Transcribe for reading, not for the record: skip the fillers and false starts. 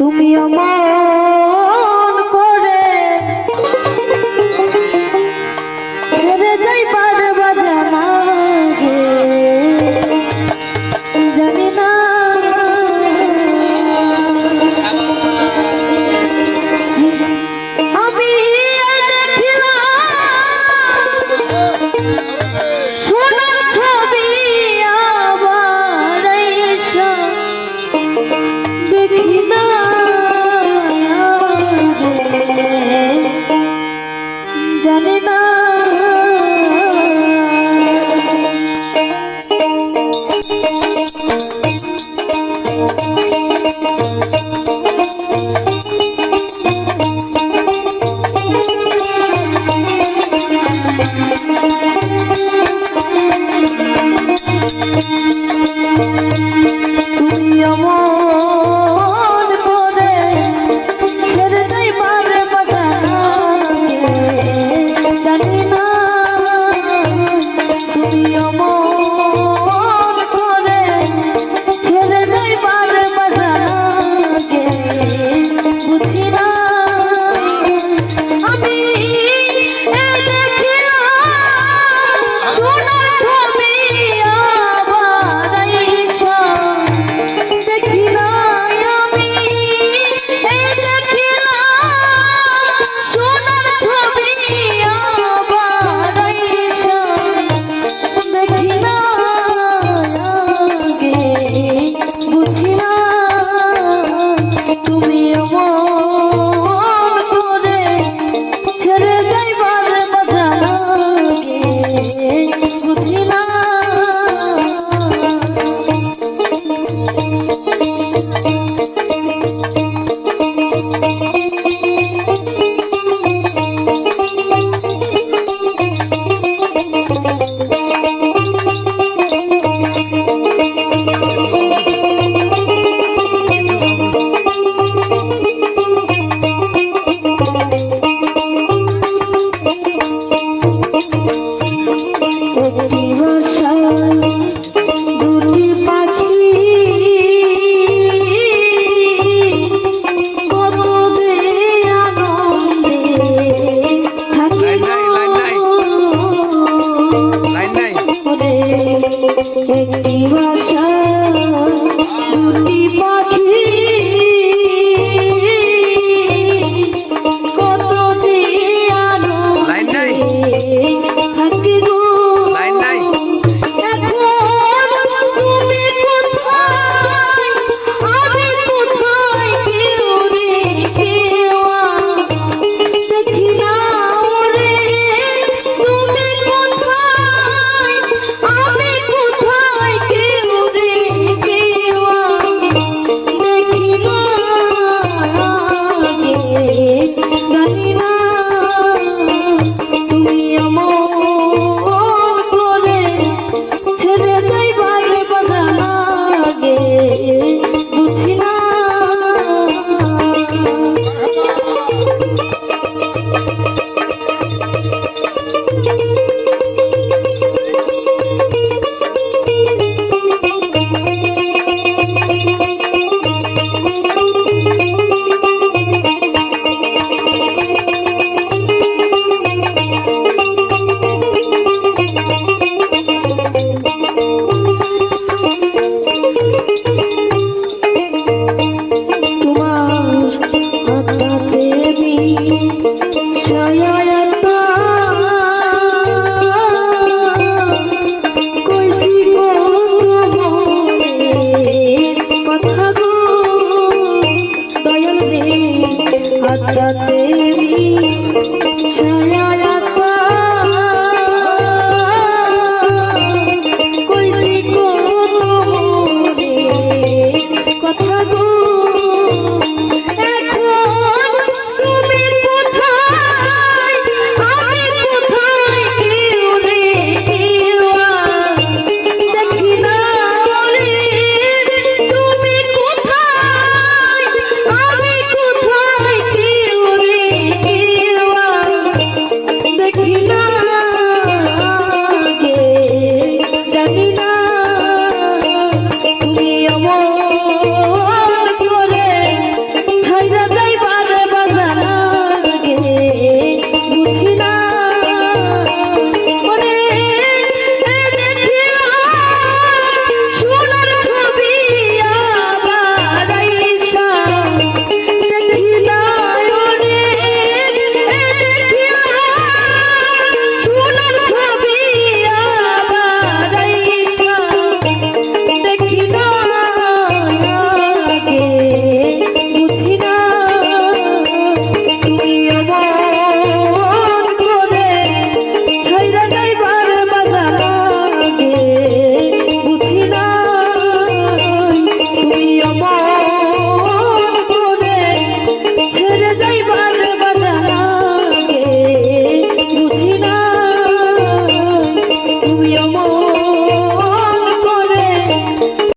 তুমি অমন করে হেরে যাইবার বাজানা গে জানি না আমি সোনার ছবি আবার দেখি না জানি না তুমি অমন করে ছেড়ে যাইবার বাজানা জানি না তুমি অমন করে ছেড়ে যাইবার বাজানা বুঝি না আমি সোনার ছবি আবার দেখি না আমি সোনার ছবি আবার দেখি না বুঝি না তুমি অমন করে ছেড়ে যাইবার বাজানা বুঝি না একটি বর্ষায় দুটি পাখি কত যে আনন্দে থাকি একটি বর্ষায় দুটি পাখি কত যে আনন্দে থাকি গো জানি না তুমি অমন করে ছেড়ে যাইবার বাজানা গে বুঝি না কথা গো দয়াল রে